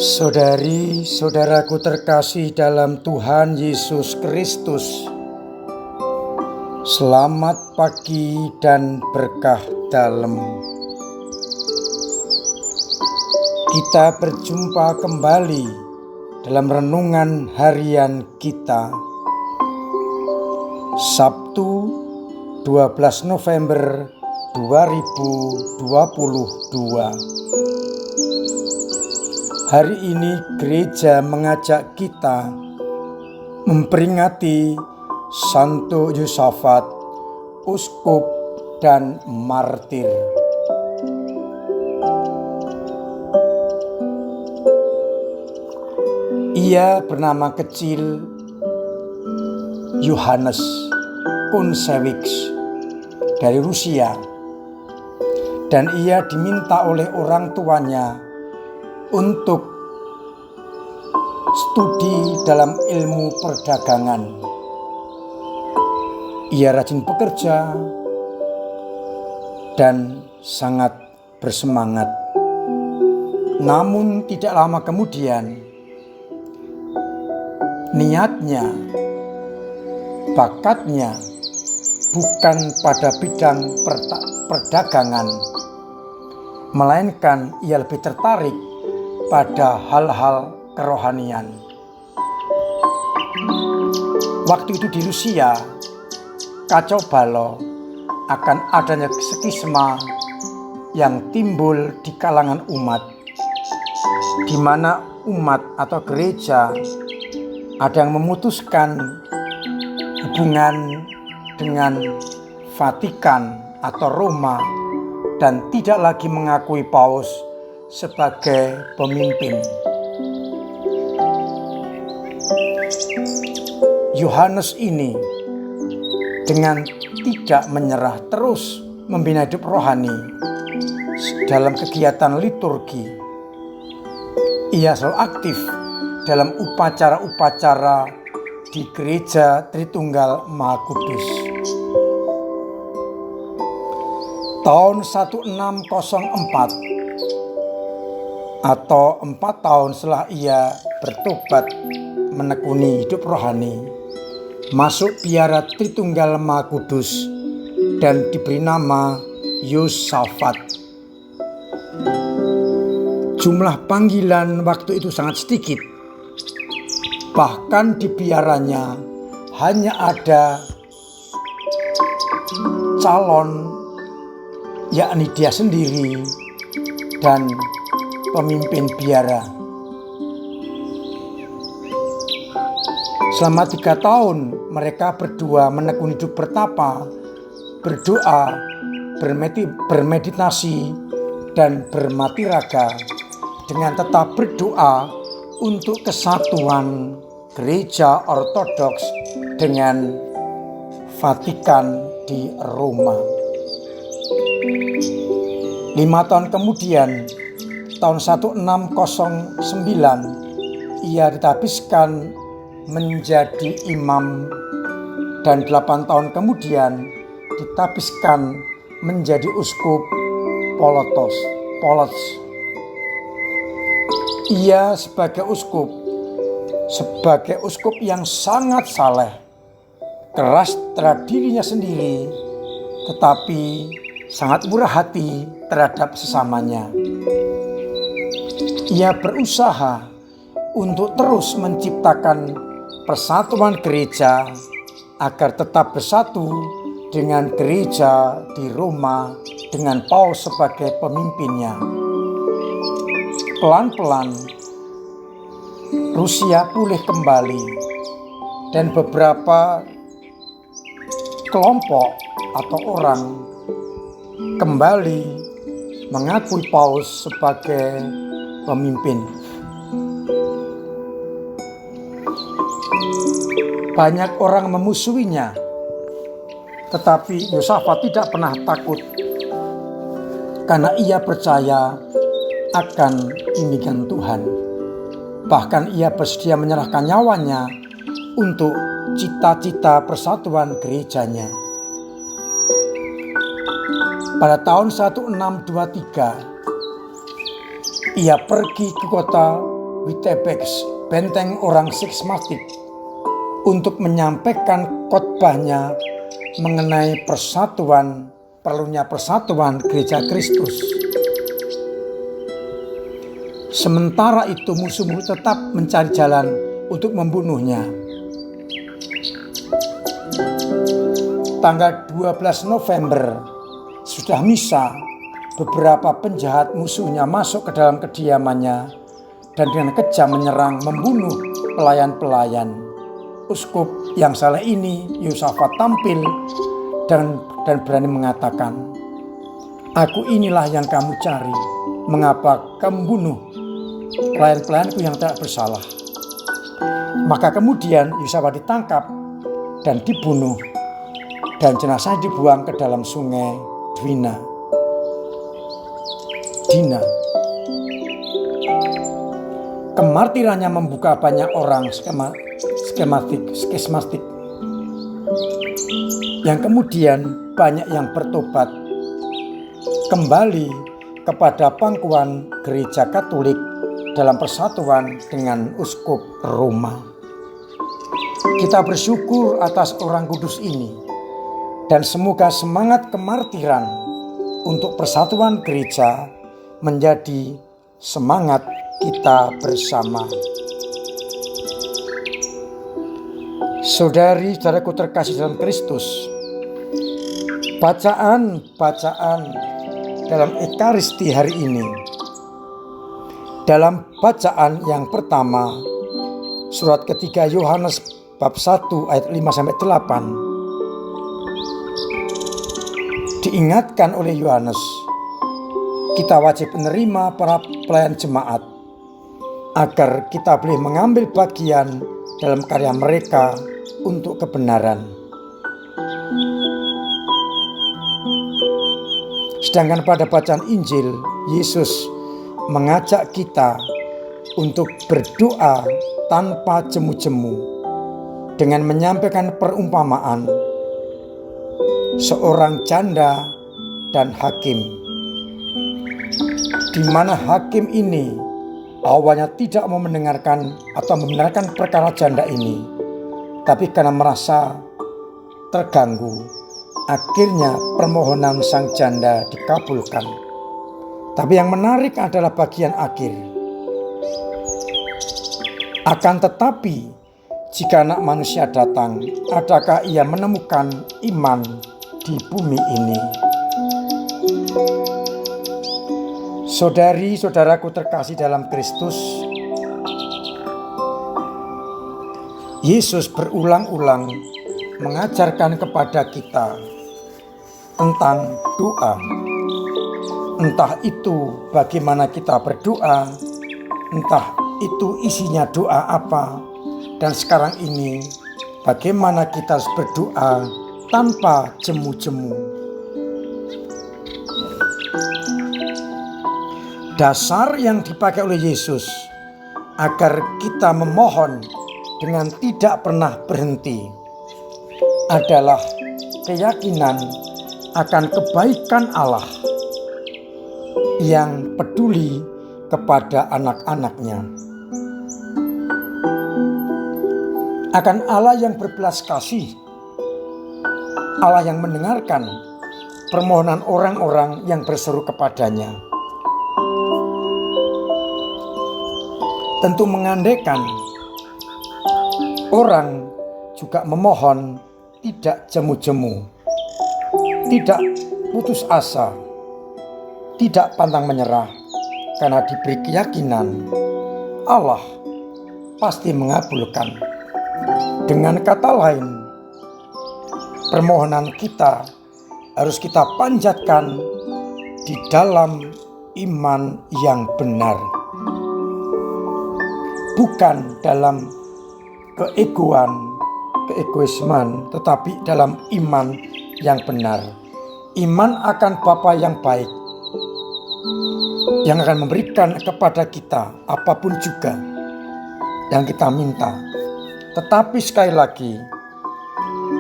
Saudari-saudaraku terkasih dalam Tuhan Yesus Kristus, selamat pagi dan berkah dalam. Kita berjumpa kembali dalam renungan harian kita, Sabtu 12 November 2022. Hari ini gereja mengajak kita memperingati Santo Yosafat, uskup dan martir. Ia bernama kecil Johannes Kuncewicz dari Rusia, dan ia diminta oleh orang tuanya untuk studi dalam ilmu perdagangan. Ia rajin bekerja dan sangat bersemangat. Namun tidak lama kemudian, niatnya, bakatnya bukan pada bidang perdagangan, melainkan ia lebih tertarik pada hal-hal kerohanian. Waktu itu di Rusia kacau balau akan adanya skisma yang timbul di kalangan umat, di mana umat atau gereja ada yang memutuskan hubungan dengan Vatikan atau Roma dan tidak lagi mengakui Paus sebagai pemimpin. Yohanes ini dengan tidak menyerah terus membina hidup rohani dalam kegiatan liturgi. Ia selalu aktif dalam upacara-upacara di Gereja Tritunggal Maha Kudus. Tahun 1604 atau 4 tahun setelah ia bertobat menekuni hidup rohani, masuk biara Tritunggal Maha Kudus dan diberi nama Yosafat. Jumlah panggilan waktu itu sangat sedikit. Bahkan di biaranya hanya ada calon, yakni dia sendiri dan pemimpin biara. Selama 3 tahun mereka berdua menekuni hidup bertapa, berdoa, bermeditasi, dan bermati raga dengan tetap berdoa untuk kesatuan Gereja Ortodoks dengan Vatikan di Roma. 5 tahun kemudian, tahun 1609, ia ditabiskan menjadi imam, dan 8 tahun kemudian ditabiskan menjadi uskup Polotsk. Ia sebagai uskup yang sangat saleh, keras terhadap dirinya sendiri, tetapi sangat murah hati terhadap sesamanya. Ia berusaha untuk terus menciptakan persatuan gereja agar tetap bersatu dengan gereja di Roma dengan Paus sebagai pemimpinnya. Pelan-pelan Rusia pulih kembali dan beberapa kelompok atau orang kembali mengakui Paus sebagai pemimpin. Banyak orang memusuhinya, tetapi Yosafat tidak pernah takut karena ia percaya akan bimbingan Tuhan. Bahkan ia bersedia menyerahkan nyawanya untuk cita-cita persatuan gerejanya. Pada tahun 1623, ia pergi ke kota Witebsk, benteng orang skismatik, untuk menyampaikan khotbahnya mengenai perlunya persatuan Gereja Kristus. Sementara itu musuh-musuh tetap mencari jalan untuk membunuhnya. Tanggal 12 November sudah misa, beberapa penjahat musuhnya masuk ke dalam kediamannya dan dengan kejam menyerang, membunuh pelayan-pelayan. Uskup yang saleh ini, Yosafat, tampil dan berani mengatakan, "Aku inilah yang kamu cari. Mengapa kamu bunuh pelayan-pelayanku yang tidak bersalah?" Maka kemudian Yosafat ditangkap dan dibunuh, dan jenazahnya dibuang ke dalam sungai Dina. Kemartirannya membuka banyak orang skismatik, yang kemudian banyak yang bertobat kembali kepada pangkuan Gereja Katolik dalam persatuan dengan Uskup Roma. Kita bersyukur atas orang kudus ini, dan semoga semangat kemartiran untuk persatuan gereja menjadi semangat kita bersama. Saudari-saudaraku terkasih dalam Kristus, bacaan dalam Ekaristi hari ini. Dalam bacaan yang pertama, surat ketiga Yohanes bab 1 ayat 5-8, diingatkan oleh Yohanes, kita wajib menerima para pelayan jemaat agar kita boleh mengambil bagian dalam karya mereka untuk kebenaran. Sedangkan pada bacaan Injil, Yesus mengajak kita untuk berdoa tanpa jemu-jemu dengan menyampaikan perumpamaan seorang janda dan hakim, di mana hakim ini awalnya tidak mau mendengarkan atau membenarkan perkara janda ini, tapi karena merasa terganggu, akhirnya permohonan sang janda dikabulkan. Tapi yang menarik adalah bagian akhir. Akan tetapi, jika Anak Manusia datang, adakah ia menemukan iman di bumi ini? Saudari-saudaraku terkasih dalam Kristus, Yesus berulang-ulang mengajarkan kepada kita tentang doa. Entah itu bagaimana kita berdoa, entah itu isinya doa apa, dan sekarang ini bagaimana kita harus berdoa tanpa jemu-jemu. Dasar yang dipakai oleh Yesus agar kita memohon dengan tidak pernah berhenti adalah keyakinan akan kebaikan Allah yang peduli kepada anak-anaknya, akan Allah yang berbelas kasih, Allah yang mendengarkan permohonan orang-orang yang berseru kepadanya. Tentu mengandaikan orang juga memohon tidak jemu-jemu, tidak putus asa, tidak pantang menyerah, karena diberi keyakinan Allah pasti mengabulkan. Dengan kata lain, permohonan kita harus kita panjatkan di dalam iman yang benar, bukan dalam keegoisman, tetapi dalam iman yang benar. Iman akan Bapa yang baik, yang akan memberikan kepada kita apapun juga yang kita minta. Tetapi sekali lagi,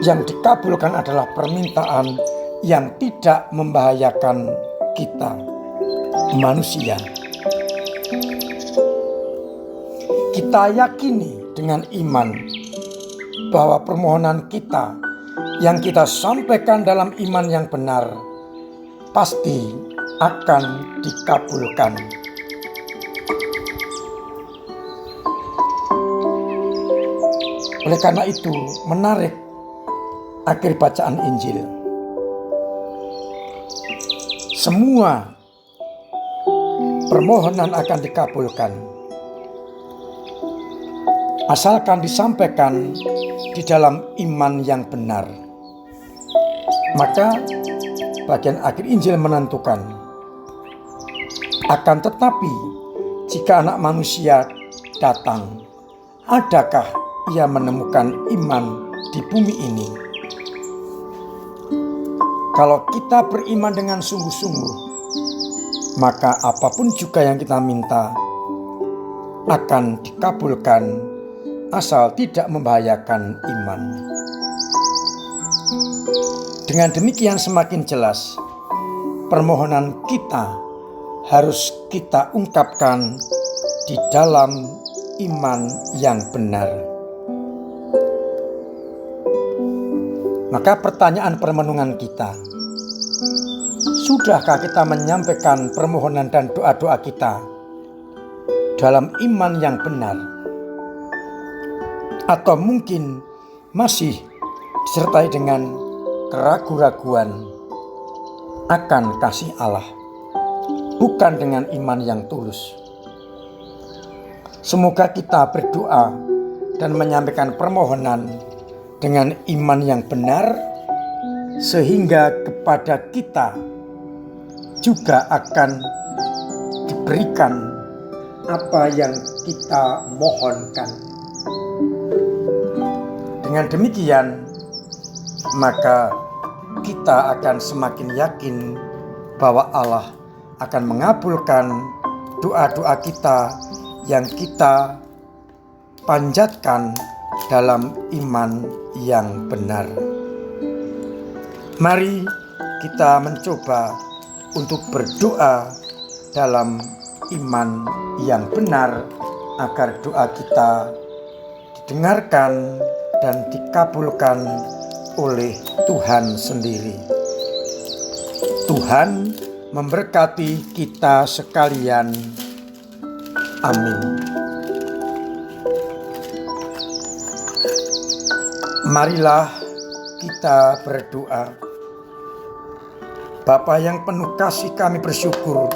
yang dikabulkan adalah permintaan yang tidak membahayakan kita, manusia. Kita yakini dengan iman bahwa permohonan kita yang kita sampaikan dalam iman yang benar pasti akan dikabulkan. Oleh karena itu, menarik akhir bacaan Injil. Semua permohonan akan dikabulkan, asalkan disampaikan di dalam iman yang benar. Maka bagian akhir Injil menentukan, akan tetapi jika Anak Manusia datang, adakah ia menemukan iman di bumi ini? Kalau kita beriman dengan sungguh-sungguh, maka apapun juga yang kita minta akan dikabulkan, asal tidak membahayakan iman. Dengan demikian semakin jelas permohonan kita harus kita ungkapkan di dalam iman yang benar. Maka pertanyaan permenungan kita, sudahkah kita menyampaikan permohonan dan doa-doa kita dalam iman yang benar? Atau mungkin masih disertai dengan keraguan-raguan akan kasih Allah, bukan dengan iman yang tulus. Semoga kita berdoa dan menyampaikan permohonan dengan iman yang benar, sehingga kepada kita juga akan diberikan apa yang kita mohonkan. Dengan demikian, maka kita akan semakin yakin bahwa Allah akan mengabulkan doa-doa kita yang kita panjatkan dalam iman yang benar. Mari kita mencoba untuk berdoa dalam iman yang benar, agar doa kita didengarkan dan dikabulkan oleh Tuhan sendiri. Tuhan memberkati kita sekalian. Amin. Marilah kita berdoa. Bapa yang penuh kasih, kami bersyukur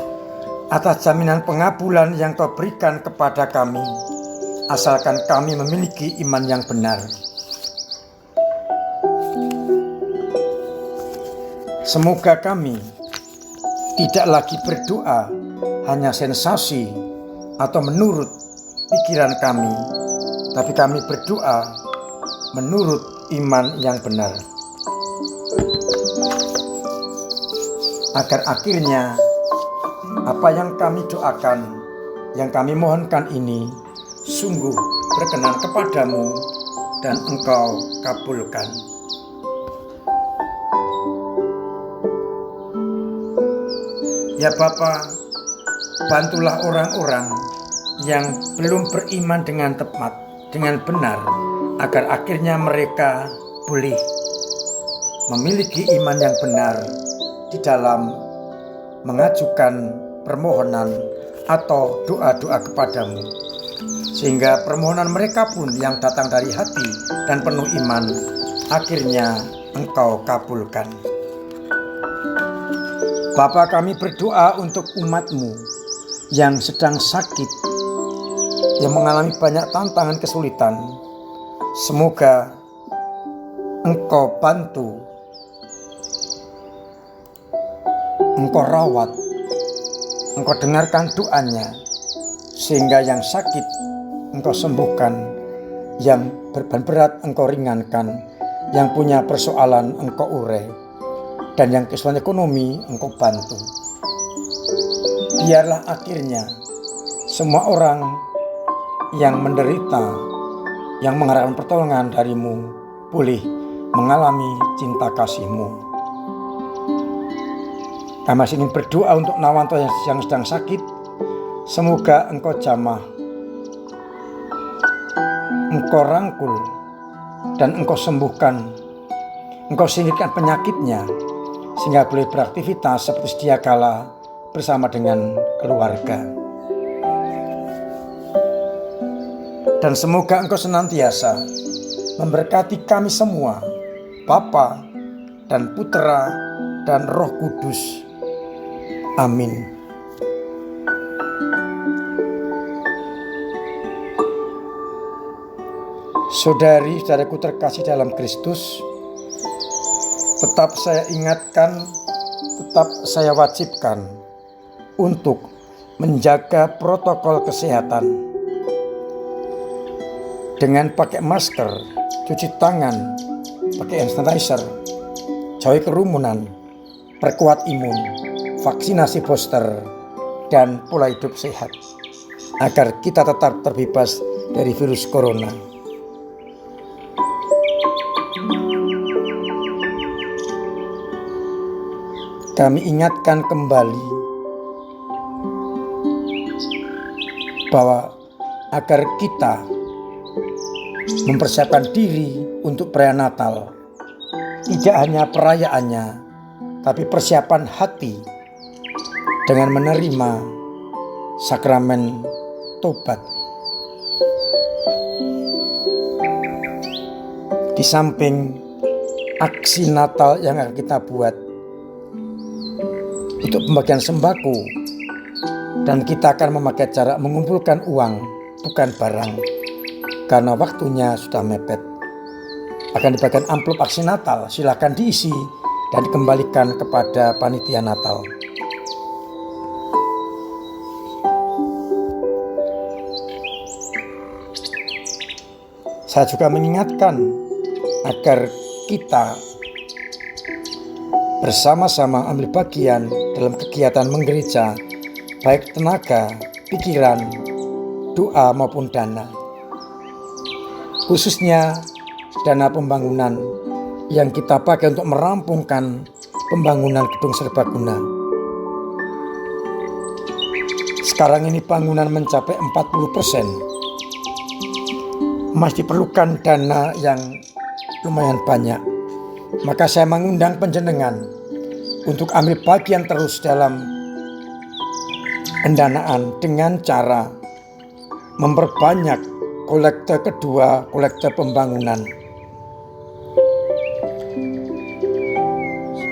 atas jaminan pengabulan yang Kau berikan kepada kami, asalkan kami memiliki iman yang benar. Semoga kami tidak lagi berdoa hanya sensasi atau menurut pikiran kami, tapi kami berdoa menurut iman yang benar, agar akhirnya apa yang kami doakan, yang kami mohonkan ini sungguh berkenan kepadamu dan Engkau kabulkan. Ya Bapa, bantulah orang-orang yang belum beriman dengan tepat, dengan benar, agar akhirnya mereka boleh memiliki iman yang benar di dalam mengajukan permohonan atau doa-doa kepadamu, sehingga permohonan mereka pun yang datang dari hati dan penuh iman, akhirnya Engkau kabulkan. Bapa, kami berdoa untuk umat-Mu yang sedang sakit, yang mengalami banyak tantangan kesulitan. Semoga Engkau bantu, Engkau rawat, Engkau dengarkan doanya, sehingga yang sakit Engkau sembuhkan, yang beban berat Engkau ringankan, yang punya persoalan Engkau urai, dan yang kesulitan ekonomi Engkau bantu. Biarlah akhirnya semua orang yang menderita, yang mengharapkan pertolongan dari-Mu, boleh mengalami cinta kasih-Mu. Kami masih ingin berdoa untuk Nawanto yang sedang sakit. Semoga Engkau jamah Engkau rangkul dan Engkau sembuhkan, Engkau singkirkan penyakitnya, sehingga boleh beraktivitas seperti sedia kala bersama dengan keluarga. Dan semoga Engkau senantiasa memberkati kami semua, Bapa dan Putera dan Roh Kudus. Amin. Saudari-saudaraku terkasih dalam Kristus, tetap saya ingatkan, tetap saya wajibkan untuk menjaga protokol kesehatan dengan pakai masker, cuci tangan, pakai hand sanitizer, jauhi kerumunan, perkuat imun, vaksinasi booster, dan pola hidup sehat agar kita tetap terbebas dari virus corona. Kami ingatkan kembali bahwa agar kita mempersiapkan diri untuk perayaan Natal, tidak hanya perayaannya, tapi persiapan hati dengan menerima sakramen tobat. Di samping aksi Natal yang akan kita buat untuk pembagian sembako, dan kita akan memakai cara mengumpulkan uang, bukan barang, karena waktunya sudah mepet. Akan dibagikan amplop aksi Natal, silakan diisi dan dikembalikan kepada panitia Natal. Saya juga mengingatkan agar kita bersama-sama ambil bagian dalam kegiatan menggereja, baik tenaga, pikiran, doa maupun dana. Khususnya dana pembangunan yang kita pakai untuk merampungkan pembangunan gedung serbaguna. Sekarang ini bangunan mencapai 40%. Masih diperlukan dana yang lumayan banyak. Maka saya mengundang panjenengan untuk ambil bagian terus dalam pendanaan dengan cara memperbanyak kolekte kedua, kolekte pembangunan.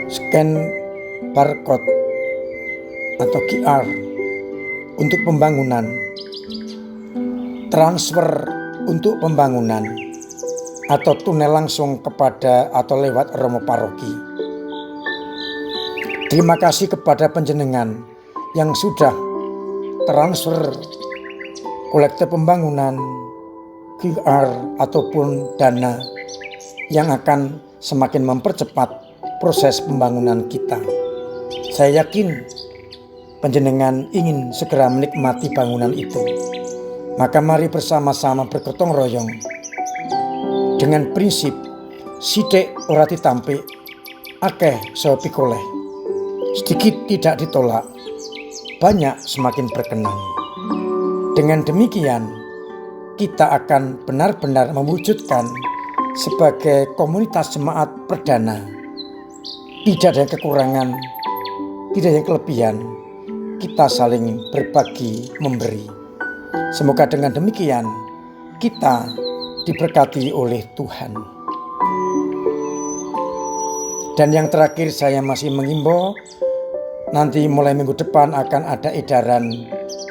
Scan barcode atau QR untuk pembangunan, transfer untuk pembangunan, atau tunai langsung kepada atau lewat romo paroki. Terima kasih kepada panjenengan yang sudah transfer kolekte pembangunan, QR ataupun dana yang akan semakin mempercepat proses pembangunan kita. Saya yakin panjenengan ingin segera menikmati bangunan itu. Maka mari bersama-sama bergotong royong dengan prinsip sithik ora ditampik, akeh saha pikoleh. Sedikit tidak ditolak, banyak semakin berkenan. Dengan demikian, kita akan benar-benar mewujudkan sebagai komunitas jemaat perdana. Tidak ada yang kekurangan, tidak ada yang kelebihan. Kita saling berbagi, memberi. Semoga dengan demikian kita diberkati oleh Tuhan. Dan yang terakhir, saya masih mengimbau, nanti mulai minggu depan akan ada edaran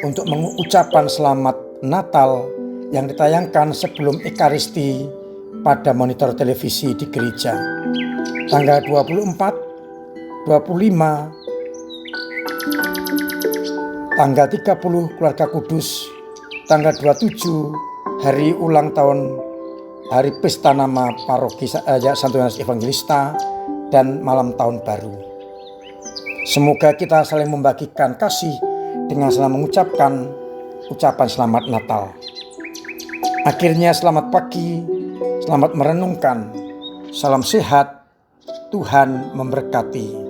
untuk mengucapkan selamat Natal yang ditayangkan sebelum Ekaristi pada monitor televisi di gereja. Tanggal 24, 25, tanggal 30 Keluarga Kudus, tanggal 27 hari ulang tahun Hari Pesta Nama Paroki Santo Yohanes Evangelista, dan malam tahun baru. Semoga kita saling membagikan kasih dengan saling mengucapkan ucapan selamat Natal. Akhirnya selamat pagi, selamat merenungkan, salam sehat, Tuhan memberkati.